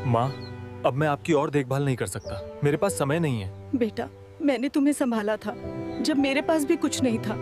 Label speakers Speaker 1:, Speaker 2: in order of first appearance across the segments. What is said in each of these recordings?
Speaker 1: माँ, अब मैं आपकी और देखभाल नहीं कर सकता। मेरे पास समय नहीं है।
Speaker 2: बेटा, मैंने तुम्हें संभाला था जब मेरे पास भी कुछ नहीं था।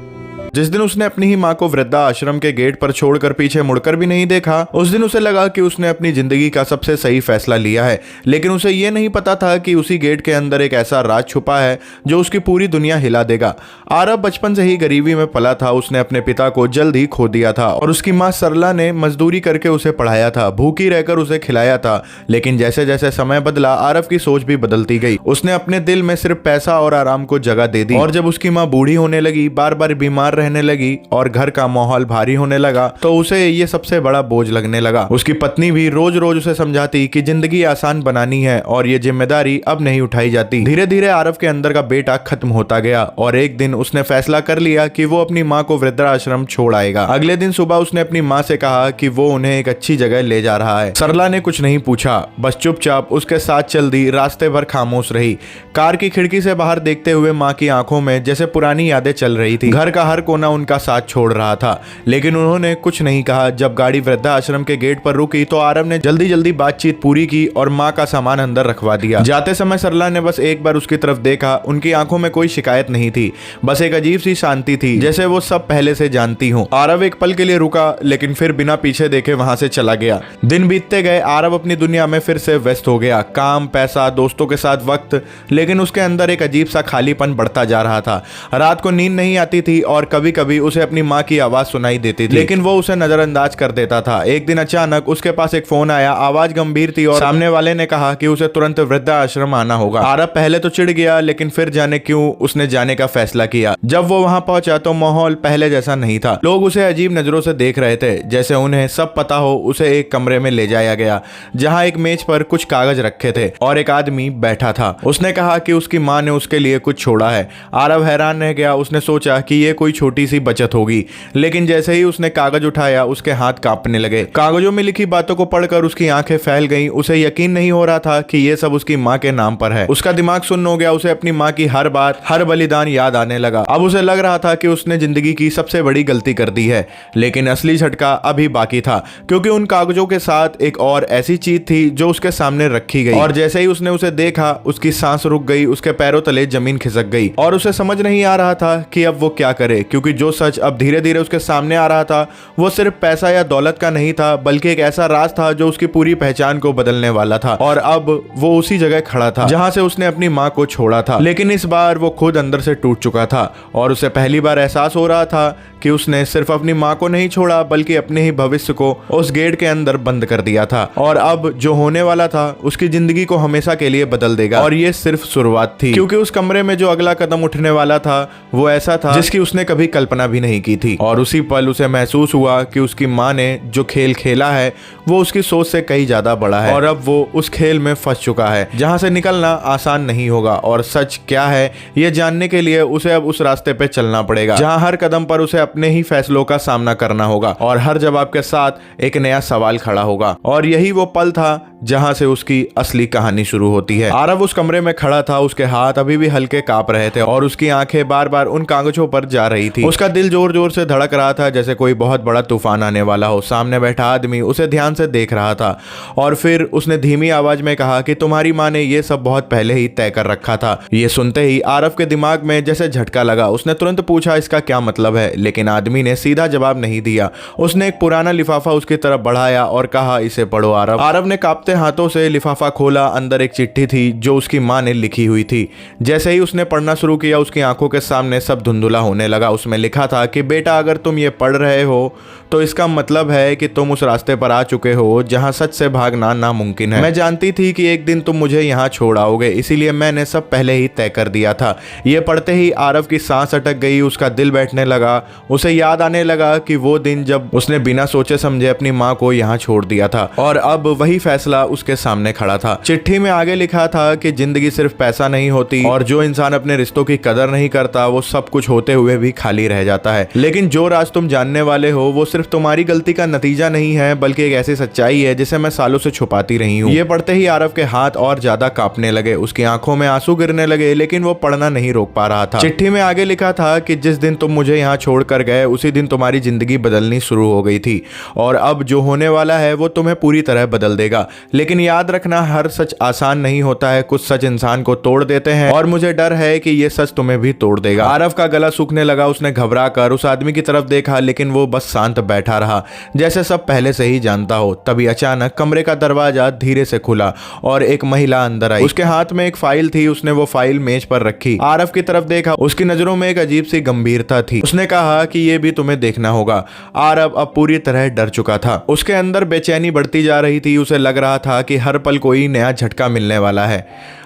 Speaker 3: जिस दिन उसने अपनी ही माँ को वृद्धा आश्रम के गेट पर छोड़कर पीछे मुड़कर भी नहीं देखा, उस दिन उसे लगा कि उसने अपनी जिंदगी का सबसे सही फैसला लिया है। लेकिन उसे ये नहीं पता था कि उसी गेट के अंदर एक ऐसा राज छुपा है जो उसकी पूरी दुनिया हिला देगा। आरव बचपन से ही गरीबी में पला था। उसने अपने पिता को जल्द ही खो दिया था और उसकी माँ सरला ने मजदूरी करके उसे पढ़ाया था, भूखी रहकर उसे खिलाया था। लेकिन जैसे जैसे समय बदला, आरव की सोच भी बदलती गई। उसने अपने दिल में सिर्फ पैसा और आराम को जगह दे दी। और जब उसकी माँ बूढ़ी होने लगी, बार बार बीमार रहने लगी और घर का माहौल भारी होने लगा, तो उसे ये सबसे बड़ा बोझ लगने लगा। उसकी पत्नी भी रोज रोज उसे समझाती कि जिंदगी आसान बनानी है और ये जिम्मेदारी अब नहीं उठाई जाती। धीरे धीरे आरव के अंदर का बेटा खत्म होता गया और एक दिन उसने फैसला कर लिया कि वो अपनी माँ को वृद्धाश्रम छोड़ आएगा। अगले दिन सुबह उसने अपनी माँ से कहा कि वो उन्हें एक अच्छी जगह ले जा रहा है। सरला ने कुछ नहीं पूछा, बस चुपचाप उसके साथ चल दी। रास्ते भर खामोश रही। कार की खिड़की से बाहर देखते हुए माँ की आंखों में जैसे पुरानी यादें चल रही थी। घर का हर कोना उनका साथ छोड़ रहा था, लेकिन उन्होंने कुछ नहीं कहा। जब गाड़ी वृद्धाश्रम के गेट पर रुकी तो आरव ने जल्दी जल्दी बातचीत पूरी की और माँ का सामान अंदर रखवा दिया। जाते समय सरला ने बस एक बार उसकी तरफ देखा। उनकी आंखों में कोई शिकायत नहीं थी, बस एक अजीब सी शांति थी, जैसे वो सब पहले से जानती हो। आरव एक पल के लिए रुका, लेकिन फिर बिना पीछे देखे वहां से चला गया। दिन बीतते गए, आरव अपनी दुनिया में फिर से व्यस्त हो गया। काम, पैसा, दोस्तों के साथ वक्त, लेकिन उसके अंदर एक अजीब सा खालीपन बढ़ता जा रहा था। रात को नींद नहीं आती थी और कभी कभी उसे अपनी माँ की आवाज सुनाई देती थी, लेकिन वो उसे नजरअंदाज कर देता था। एक दिन अचानक उसके पास एक फोन आया। आवाज गंभीर थी और सामने वाले ने कहा कि उसे तुरंत वृद्धाश्रम आना होगा। आरव पहले तो चिढ़ गया, लेकिन फिर जाने क्यों उसने जाने का फैसला किया। जब वो वहां पहुंचा तो माहौल पहले जैसा नहीं था। लोग उसे अजीब नजरों से देख रहे थे, जैसे उन्हें सब पता हो। उसे एक कमरे में ले जाया गया जहां एक मेज पर कुछ कागज रखे थे और एक आदमी बैठा था। उसने कहा कि उसकी माँ ने उसके लिए कुछ छोड़ा है। आरव हैरान रह गया। उसने सोचा कि ये कोई छोटी सी बचत होगी, लेकिन जैसे ही उसने कागज उठाया उसके हाथ कांपने लगे। कागजों में लिखी बातों को पढ़कर उसकी आंखें फैल गईं। उसे यकीन नहीं हो रहा था कि ये सब उसकी माँ के नाम पर है। उसका दिमाग सुन्न हो गया। उसे अपनी माँ की हर बात, हर बलिदान याद आने लगा। अब उसे लग रहा था कि उसने जिंदगी की सबसे बड़ी गलती कर दी है, लेकिन असली झटका अभी बाकी था, क्योंकि उन कागजों के साथ एक और ऐसी चीज थी जो उसके सामने रखी गई। और जैसे ही उसने उसे देखा, उसकी सांस रुक गई, उसके पैरों तले जमीन खिसक गई और उसे समझ नहीं आ रहा था कि अब वो क्या करे, क्योंकि जो सच अब धीरे धीरे उसके सामने आ रहा था वो सिर्फ पैसा या दौलत का नहीं था, बल्कि एक ऐसा राज था जो उसकी पूरी पहचान को बदलने वाला था। और अब वो उसी जगह खड़ा था जहां से उसने अपनी माँ को छोड़ा था, लेकिन इस बार वो खुद अंदर से टूट चुका था और उसे पहली बार एहसास हो रहा था कि उसने सिर्फ अपनी माँ को नहीं छोड़ा, बल्कि अपने ही भविष्य को उस गेट के अंदर बंद कर दिया था। और अब जो होने वाला था उसकी जिंदगी को हमेशा के लिए बदल देगा। और ये सिर्फ शुरुआत थी, क्योंकि उस कमरे में जो अगला कदम उठने वाला था वो ऐसा था जिसकी उसने कभी कल्पना भी नहीं की थी। और उसी पल उसे महसूस हुआ कि उसकी माँ ने जो खेल खेला है वो उसकी सोच से कहीं ज्यादा बड़ा है और अब वो उस खेल में फंस चुका है जहां से निकलना आसान नहीं होगा। और सच क्या है ये जानने के लिए उसे अब उस रास्ते पे चलना पड़ेगा जहां हर कदम पर उसे अपने ही फैसलों का सामना करना होगा और हर जवाब के साथ एक नया सवाल खड़ा होगा। और यही वो पल था जहां से उसकी असली कहानी शुरू होती है। आरव उस कमरे में खड़ा था। उसके हाथ अभी भी हल्के कांप रहे थे और उसकी आंखें बार बार उन कागजों पर जा रही थी। उसका दिल जोर जोर से धड़क रहा था, जैसे कोई बहुत बड़ा तूफान आने वाला हो। सामने बैठा आदमी उसे ध्यान से देख रहा था और फिर उसने धीमी आवाज में कहा कि तुम्हारी माँ ने ये सब बहुत पहले ही तय कर रखा था। ये सुनते ही आरव के दिमाग में जैसे झटका लगा। उसने तुरंत पूछा इसका क्या मतलब है, लेकिन आदमी ने सीधा जवाब नहीं दिया। उसने एक पुराना लिफाफा उसकी तरफ बढ़ाया और कहा इसे पढ़ो आरव। आरव ने कांपते हाथों से लिफाफा खोला। अंदर एक चिट्ठी थी जो उसकी माँ ने लिखी हुई थी। जैसे ही उसने पढ़ना शुरू किया उसकी आंखों के सामने सब धुंधुला होने लगा। उसमें लिखा था कि बेटा अगर तुम ये पढ़ रहे हो तो इसका मतलब है कि तुम उस रास्ते पर आ चुके हो जहां सच से भागना नामुमकिन है। मैं जानती थी कि एक दिन तुम मुझे यहाँ छोड़ आओगे, इसीलिए मैंने सब पहले ही तय कर दिया था। ये पढ़ते ही आरव की सांस अटक गई। उसका दिल बैठने लगा। उसे याद आने लगा कि वो दिन जब उसने बिना सोचे समझे अपनी माँ को यहाँ छोड़ दिया था और अब वही फैसला उसके सामने खड़ा था। चिट्ठी में आगे लिखा था कि जिंदगी सिर्फ पैसा नहीं होती और जो इंसान अपने रिश्तों की कदर नहीं करता वो सब कुछ होते हुए भी खाली खाली रह जाता है। लेकिन जो राज तुम जानने वाले हो वो सिर्फ तुम्हारी गलती का नतीजा नहीं है, बल्कि एक ऐसी सच्चाई है जिसे मैं सालों से छुपाती रही हूँ। ये पढ़ते ही आरव के हाथ और ज्यादा कांपने लगे, उसकी आंखों में आंसू गिरने लगे, लेकिन वो पढ़ना नहीं रोक पा रहा था। चिट्ठी में आगे लिखा था कि जिस दिन तुम मुझे यहाँ छोड़कर गए उसी दिन तुम्हारी जिंदगी बदलनी शुरू हो गई थी, और अब जो होने वाला है वो तुम्हें पूरी तरह बदल देगा। लेकिन याद रखना, हर सच आसान नहीं होता है, कुछ सच इंसान को तोड़ देते हैं, और मुझे डर है कि ये सच तुम्हें भी तोड़ देगा। आरव का गला सूखने लगा, उसने घबरा कर उस आदमी की तरफ देखा, लेकिन वो बस शांत बैठा रहा जैसे सब पहले से ही जानता हो। तभी अचानक कमरे का दरवाजा धीरे से खुला और एक महिला अंदर आई। उसके हाथ में एक फाइल थी, उसने वो फाइल मेज पर रखी, आरव की तरफ देखा, उसकी नजरों में एक अजीब सी गंभीरता थी। उसने कहा कि ये भी तुम्हें देखना होगा। आरव अब पूरी तरह डर चुका था, उसके अंदर बेचैनी बढ़ती जा रही थी, उसे लग रहा था कि हर पल कोई नया झटका मिलने वाला है।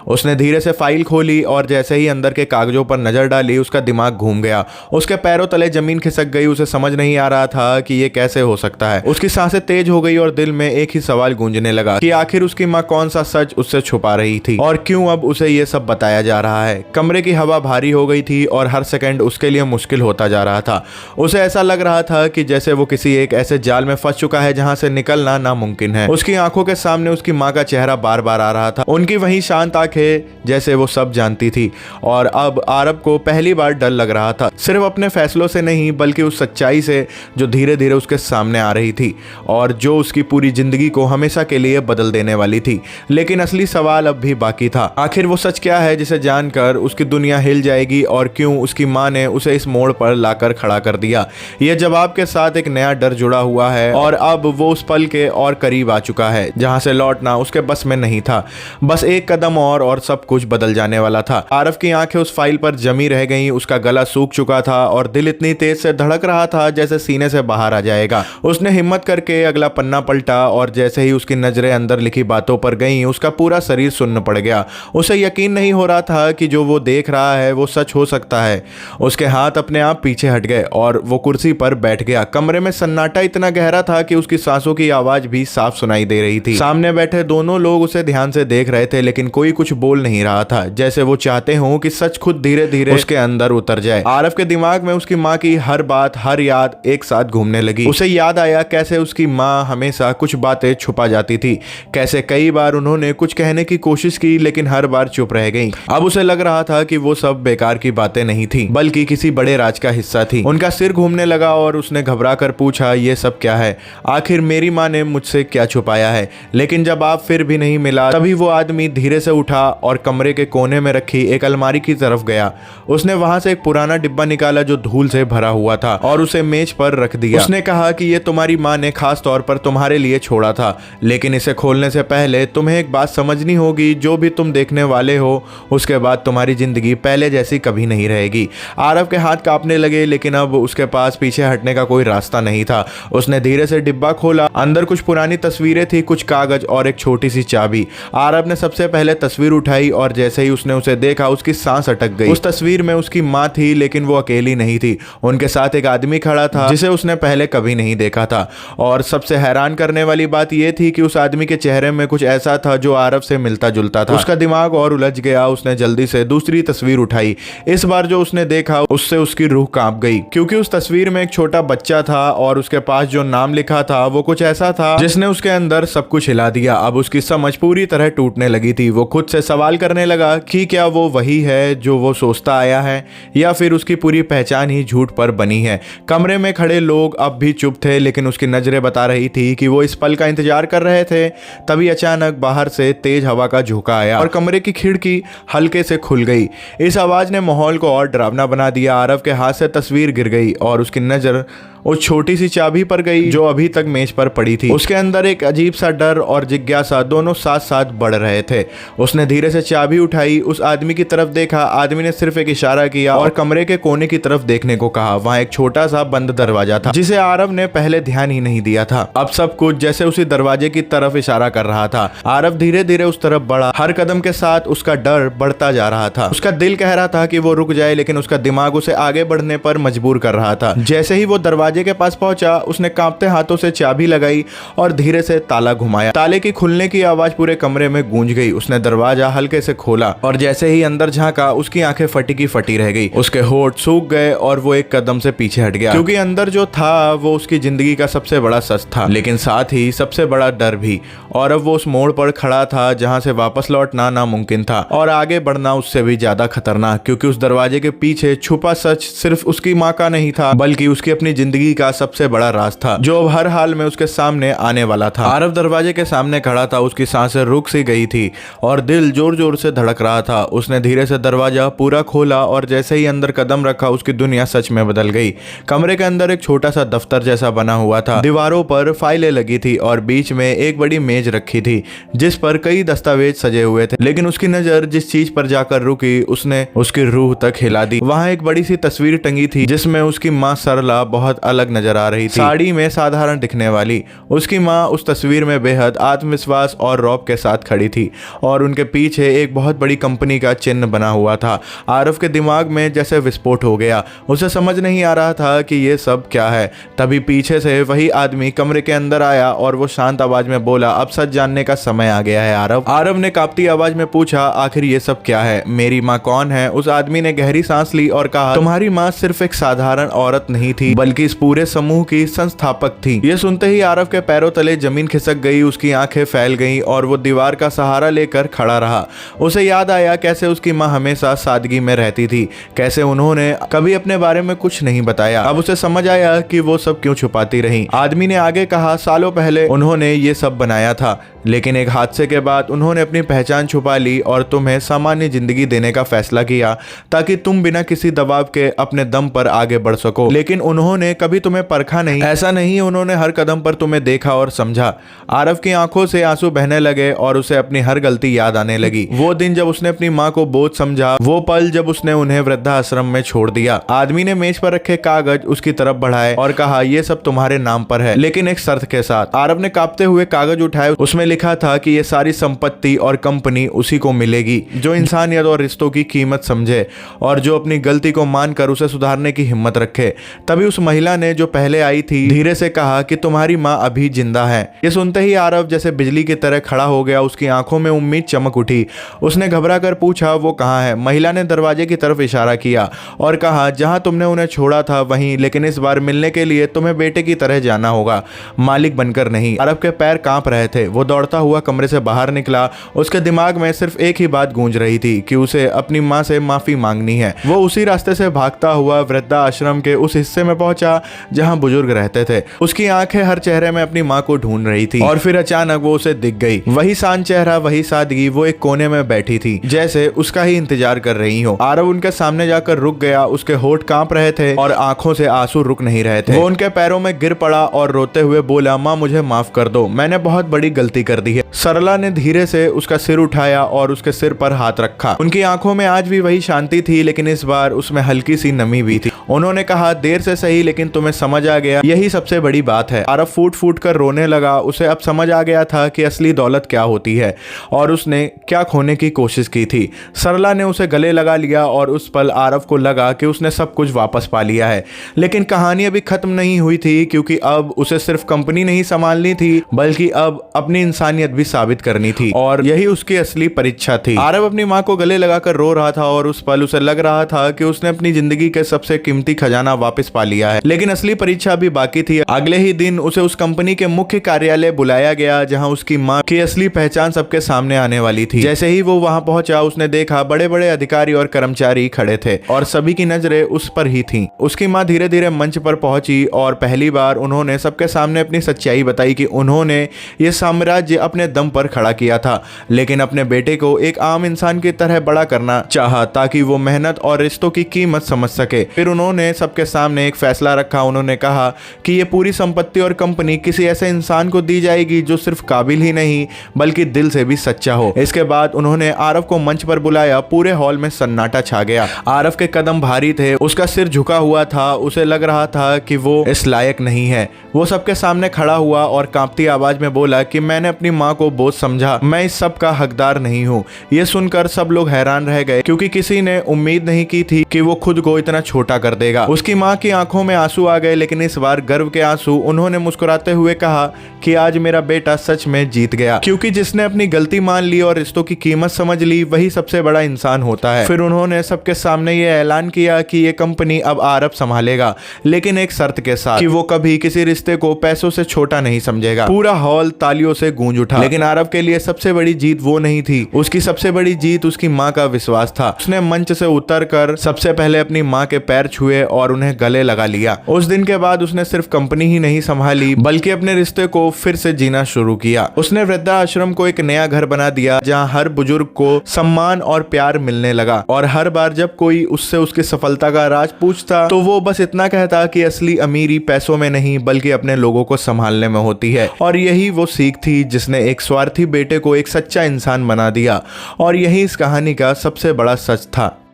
Speaker 3: उसने धीरे से फाइल खोली और जैसे ही अंदर के कागजों पर नजर डाली उसका दिमाग घूम गया, उसके पैरों तले जमीन खिसक गई। उसे समझ नहीं आ रहा था कि ये कैसे हो सकता है। उसकी सांसें तेज हो गई और दिल में एक ही सवाल गूंजने लगा कि आखिर उसकी माँ कौन सा सच उससे छुपा रही थी और क्यों अब उसे ये सब बताया जा रहा है। कमरे की हवा भारी हो गई थी और हर सेकंड उसके लिए मुश्किल होता जा रहा था। उसे ऐसा लग रहा था कि जैसे वो किसी एक ऐसे जाल में फंस चुका है जहां से निकलना नामुमकिन है। उसकी आंखों के सामने उसकी माँ का चेहरा बार बार आ रहा था, उनकी वही शांत आंखें जैसे वो सब जानती थी। और अब आरव को पहली बार डर लग रहा था, सिर्फ अपने फैसलों से नहीं बल्कि उस सच्चाई से जो धीरे धीरे उसके सामने आ रही थी और जो उसकी पूरी जिंदगी को हमेशा के लिए बदल देने वाली थी। लेकिन असली सवाल अब भी बाकी था, आखिर वो सच क्या है जिसे जानकर उसकी दुनिया हिल जाएगी और क्यों उसकी माँ ने उसे इस मोड़ पर लाकर खड़ा कर दिया। यह जवाब के साथ एक नया डर जुड़ा हुआ है और अब वो उस पल के और करीब आ चुका है जहां से लौटना उसके बस में नहीं था। बस एक कदम और सब कुछ बदल जाने वाला था। आरव की आंखें उस फाइल पर जमी रह गईं, उसका गला सूख चुका था और दिल इतनी तेज से धड़क रहा था जैसे सीने से बाहर आ जाएगा। उसने हिम्मत करके अगला पन्ना पलटा और जैसे ही उसकी नजरें अंदर लिखी बातों पर गईं उसका पूरा शरीर सुन्न पड़ गया। उसे यकीन नहीं हो रहा था कि जो वो देख रहा है वो सच हो सकता है। उसके हाथ अपने आप पीछे हट गए और वो कुर्सी पर बैठ गया। कमरे में सन्नाटा इतना गहरा था कि उसकी सांसों की आवाज भी साफ सुनाई दे रही थी। सामने बैठे दोनों लोग उसे ध्यान से देख रहे थे, लेकिन कोई कुछ बोल नहीं रहा था, जैसे वो चाहते हों कि सच खुद धीरे धीरे उसके अंदर उतर जाए। आरव के दिमाग में उसकी माँ की हर बात, हर याद एक साथ घूमने लगी। उसे याद आया कैसे उसकी माँ हमेशा कुछ बातें छुपा जाती थी, कैसे कई बार उन्होंने कुछ कहने की कोशिश की लेकिन हर बार चुप रह गई। अब उसे लग रहा था कि वो सब बेकार की बातें नहीं थी बल्कि किसी बड़े राज का हिस्सा थी। उनका सिर घूमने लगा और उसने घबरा कर पूछा, ये सब क्या है? आखिर मेरी माँ ने मुझसे क्या छुपाया है? लेकिन जब आप फिर भी नहीं मिला तभी वो आदमी धीरे से उठा और कमरे के कोने में रखी एक अलमारी की तरफ गया। उसने वहां से एक पुराना डिब्बा निकाला जो धूल से भरा हुआ था और उसे मेज पर रख दिया। उसने कहा कि ये तुम्हारी माँ ने खास तौर पर तुम्हारे लिए छोड़ा था, लेकिन इसे खोलने से पहले तुम्हें एक बात समझनी होगी, जो भी तुम देखने वाले हो उसके बाद तुम्हारी जिंदगी पहले जैसी कभी नहीं रहेगी। आरव के हाथ कांपने लगे, लेकिन अब उसके पास पीछे हटने का कोई रास्ता नहीं था। उसने धीरे से डिब्बा खोला, अंदर कुछ पुरानी तस्वीरें थी, कुछ कागज और एक छोटी सी चाबी। आरव ने सबसे पहले तस्वीर उठाई और जैसे ही उसने उसे देखा उसकी सांस अटक गई। उस तस्वीर में उसकी माँ थी, लेकिन वो अकेली नहीं थी। उनके साथ एक आदमी खड़ा था जिसे उसने पहले कभी नहीं देखा था। और सबसे हैरान करने वाली बात यह थी कि उस आदमी के चेहरे में कुछ ऐसा था जो आरव से मिलता जुलता था। उसका दिमाग और उलझ गया। उसने जल्दी से दूसरी तस्वीर उठाई। इस बार जो उसने देखा उससे उसकी रूह कांप गई, क्योंकि उस तस्वीर में एक छोटा बच्चा था और उसके पास जो नाम लिखा था वो कुछ ऐसा था जिसने उसके अंदर सब कुछ हिला दिया। अब उसकी समझ पूरी तरह टूटने लगी थी। वो खुद से सवाल करने लगा कि क्या वो वही है जो वो सोचता आया है, या फिर उसकी पूरी पहचान ही झूठ पर बनी है। कमरे में खड़े लोग अब भी चुप थे, लेकिन उसकी नजरें बता रही थी कि वो इस पल का इंतजार कर रहे थे। तभी अचानक बाहर से तेज हवा का झोंका आया और कमरे की खिड़की हल्के से खुल गई। इस आवाज ने माहौल को और डरावना बना दिया। आरव के हाथ से तस्वीर गिर गई और उसकी नजर उस छोटी सी चाबी पर गई जो अभी तक मेज पर पड़ी थी। उसके अंदर एक अजीब सा डर और जिज्ञासा दोनों साथ साथ बढ़ रहे थे। उसने धीरे से चाबी उठाई, उस आदमी की तरफ देखा। आदमी ने सिर्फ एक इशारा किया और कमरे के कोने की तरफ देखने को कहा। वहां एक छोटा सा बंद दरवाजा था जिसे आरव ने पहले ध्यान ही नहीं दिया था। अब सब कुछ जैसे उसी दरवाजे की तरफ इशारा कर रहा था। आरव धीरे धीरे उस तरफ बढ़ा। हर कदम के साथ उसका डर बढ़ता जा रहा था। उसका दिल कह रहा था कि वो रुक जाए, लेकिन उसका दिमाग उसे आगे बढ़ने पर मजबूर कर रहा था। जैसे ही वो दरवाजे दरवाजे के पास पहुंचा, उसने कांपते हाथों से चाबी लगाई और धीरे से ताला घुमाया। ताले की खुलने की आवाज पूरे कमरे में गूंज गई। उसने दरवाजा हल्के से खोला और जैसे ही अंदर झांका, उसकी आंखें फटी की फटी रह गई। उसके होंठ सूख गए और वो एक कदम से पीछे हट गया, क्योंकि अंदर जो था वो उसकी जिंदगी का सबसे बड़ा सच था, लेकिन साथ ही सबसे बड़ा डर भी। और अब वो उस मोड़ पर खड़ा था जहां से वापस लौटना नामुमकिन था और आगे बढ़ना उससे भी ज्यादा खतरनाक, क्योंकि उस दरवाजे के पीछे छुपा सच सिर्फ उसकी माँ का नहीं था, बल्कि उसकी अपनी जिंदगी का सबसे बड़ा राज था, जो अब हर हाल में उसके सामने आने वाला था। आरव दरवाजे के सामने खड़ा था, उसकी सांसें रुक सी गई थी और दिल जोर जोर से धड़क रहा था। उसने धीरे से दरवाजा पूरा खोला और जैसे ही अंदर कदम रखा, उसकी दुनिया सच में बदल गई। कमरे के अंदर एक छोटा सा दफ्तर जैसा बना हुआ था, दीवारों पर फाइलें लगी थी और बीच में एक बड़ी मेज रखी थी जिस पर कई दस्तावेज सजे हुए थे। लेकिन उसकी नजर जिस चीज पर जाकर रुकी, उसने उसकी रूह तक हिला दी। वहां एक बड़ी सी तस्वीर टंगी थी जिसमें उसकी माँ सरला बहुत अलग नजर आ रही थी, साड़ी में साधारण दिखने वाली। उसकी माँ उस तस्वीर में बेहद आत्मविश्वास और रौब के साथ खड़ी थी और उनके पीछे एक बहुत बड़ी कंपनी का चिन्ह बना हुआ था। आरव के दिमाग में जैसे विस्फोट हो गया। उसे समझ नहीं आ रहा था कि ये सब क्या है। तभी पीछे से वही आदमी कमरे के अंदर आया और वो शांत आवाज में बोला, अब सच जानने का समय आ गया है आरव। आरव ने कांपती आवाज में पूछा, आखिर ये सब क्या है? मेरी माँ कौन है? उस आदमी ने गहरी सांस ली और कहा, तुम्हारी माँ सिर्फ एक साधारण औरत नहीं थी, बल्कि इस पूरे समूह की संस्थापक थी। ये सुनते ही आरव के पैरों तले जमीन खिसक गई, उसकी आंखें फैल गईं और वो दीवार का सहारा लेकर खड़ा रहा। उसे याद आया कैसे उसकी माँ हमेशा सादगी में रहती थी, कैसे उन्होंने कभी अपने बारे में कुछ नहीं बताया। अब उसे समझ आया कि वो सब क्यों छुपाती रही। आदमी ने आगे कहा, सालों पहले उन्होंने ये सब बनाया था, लेकिन एक हादसे के बाद उन्होंने अपनी पहचान छुपा ली और तुम्हें सामान्य जिंदगी देने का फैसला किया ताकि तुम बिना किसी दबाव के अपने दम पर आगे बढ़ सको। लेकिन उन्होंने कभी तुम्हें परखा नहीं, ऐसा नहीं, उन्होंने हर कदम पर तुम्हें देखा और समझा। आरव की आंखों से आंसू बहने लगे और उसे अपनी हर गलती याद आने लगी। वो दिन जब उसने अपनी माँ को बोझ समझा, वो पल जब उसने उन्हें वृद्धाश्रम में छोड़ दिया। आदमी ने मेज पर रखे कागज उसकी तरफ बढ़ाए और कहा, ये सब तुम्हारे नाम पर है, लेकिन एक शर्त के साथ। आरव ने कांपते हुए कागज उठाए, उसमें लिखा था कि ये सारी संपत्ति और कंपनी उसी को मिलेगी जो इंसानियत और रिश्तों की कीमत समझे और जो अपनी गलती को मानकर उसे सुधारने की हिम्मत रखे। तभी उस महिला ने जो पहले आई थी धीरे से कहा कि तुम्हारी माँ अभी जिंदा है। ये सुनते ही आरव जैसे बिजली की तरह खड़ा हो गया, उसकी आंखों में उम्मीद चमक उठी। उसने घबरा कर पूछा, वो कहाँ है? महिला ने दरवाजे की तरफ इशारा किया और कहा, जहां तुमने उन्हें छोड़ा था वहीं, लेकिन इस बार मिलने के लिए तुम्हें बेटे की तरह जाना होगा, मालिक बनकर नहीं। आरव के पैर कांप रहे थे। वो दौड़ता हुआ कमरे से बाहर निकला। उसके दिमाग में सिर्फ एक ही बात गूंज रही थी कि उसे अपनी माँ से माफी मांगनी है। वो उसी रास्ते से भागता हुआ वृद्धाश्रम के उस हिस्से में पहुंचा जहां बुजुर्ग रहते थे। उसकी आंखें हर चेहरे में अपनी माँ को ढूंढ रही थी और फिर अचानक वो उसे दिख गई। वही शांत चेहरा, वही सादगी। वो एक कोने में बैठी थी जैसे उसका ही इंतजार कर रही हो। आरव उनके सामने जाकर रुक गया। उसके होंठ कांप रहे थे और आंखों से आंसू रुक नहीं रहे थे। वो उनके पैरों में गिर पड़ा और रोते हुए बोला, माँ मुझे माफ कर दो, मैंने बहुत बड़ी गलती कर दी है। सरला ने धीरे से उसका सिर उठाया और उसके सिर पर हाथ रखा। उनकी आंखों में आज भी वही शांति थी, लेकिन इस बार उसमें हल्की सी नमी भी थी। उन्होंने कहा, देर से सही लेकिन तुम्हें समझ आ गया, यही सबसे बड़ी बात है। आरव फूट फूट कर रोने लगा। उसे अब समझ आ गया था कि असली दौलत क्या होती है और उसने क्या खोने की कोशिश की थी। सरला ने उसे गले लगा लिया और उस पल आरव को लगा कि उसने सब कुछ वापस पा लिया है। लेकिन कहानी अभी खत्म नहीं हुई थी, क्योंकि अब उसे सिर्फ कंपनी नहीं संभालनी थी, बल्कि अब अपनी इंसानियत भी साबित करनी थी और यही उसकी असली परीक्षा थी। आरव अपनी माँ को गले लगाकर रो रहा था और उस पल उसे लग रहा था कि उसने अपनी जिंदगी के सबसे कीमती खजाना वापस पा लिया है। लेकिन असली परीक्षा भी बाकी थी। अगले ही दिन उसे उस कंपनी के मुख्य कार्यालय बुलाया गया जहां उसकी माँ की असली पहचान सबके सामने आने वाली थी। जैसे ही वो वहां पहुंचा, उसने देखा बड़े बड़े अधिकारी और कर्मचारी खड़े थे और सभी की नजरें उस पर ही थी। उसकी माँ धीरे धीरे मंच पर पहुंची और पहली बार उन्होंने सबके सामने अपनी सच्चाई बताई कि उन्होंने ये साम्राज्य अपने दम पर खड़ा किया था, लेकिन अपने बेटे को एक आम इंसान की तरह बड़ा करना चाहा ताकि वो मेहनत और रिश्तों की कीमत समझ सके। फिर उन्होंने सबके सामने एक फैसला रखा। उन्होंने कहा कि ये पूरी संपत्ति और कंपनी किसी ऐसे इंसान को दी जाएगी जो सिर्फ काबिल ही नहीं बल्कि दिल से भी सच्चा हो। इसके बाद उन्होंने आरव को मंच पर बुलाया। पूरे हॉल में सन्नाटा छा गया। आरव के कदम भारी थे, उसका सिर झुका हुआ था। उसे लग रहा था कि वो इस लायक नहीं है। वो सबके सामने खड़ा हुआ और कांपती आवाज में बोला कि मैंने अपनी माँ को बोझ समझा, मैं इस सब का हकदार नहीं हूँ। ये सुनकर सब लोग हैरान रह गए, क्योंकि किसी ने उम्मीद नहीं की थी कि वो खुद को इतना छोटा कर देगा। उसकी माँ की आंखों में आंसू आ गए, लेकिन इस बार गर्व के आंसू। उन्होंने मुस्कुराते हुए कहा कि आज मेरा बेटा सच में जीत गया, क्योंकि जिसने अपनी गलती मान ली और रिश्तों की कीमत समझ ली वही सबसे बड़ा इंसान होता है। फिर उन्होंने सबके सामने ये ऐलान किया कि ये कंपनी अब आरब संभालेगा, लेकिन एक शर्त के साथ कि वो कभी किसी रिश्ते को पैसों से छोटा नहीं समझेगा। पूरा हॉल तालियों से गूंज उठा। लेकिन आरब के लिए सबसे बड़ी जीत वो नहीं थी, उसकी सबसे बड़ी जीत उसकी माँ का विश्वास था। उसने मंच से उतरकर सबसे पहले अपनी माँ के पैर छुए और उन्हें गले लगा लिया। उस दिन के बाद उसने सिर्फ कंपनी ही नहीं संभाली, बल्कि अपने रिश्ते को फिर से जीना शुरू किया। उसने वृद्धा आश्रम को एक नया घर बना दिया, जहाँ हर बुजुर्ग को सम्मान और प्यार मिलने लगा। और हर बार जब कोई उससे उसकी सफलता का राज पूछता तो वो बस इतना कहता कि असली अमीरी पैसों में नहीं बल्कि अपने लोगों को संभालने में होती है। और यही वो सीख थी जिसने एक स्वार्थी बेटे को एक सच्चा इंसान बना दिया। और यही इस कहानी का सबसे बड़ा सच था।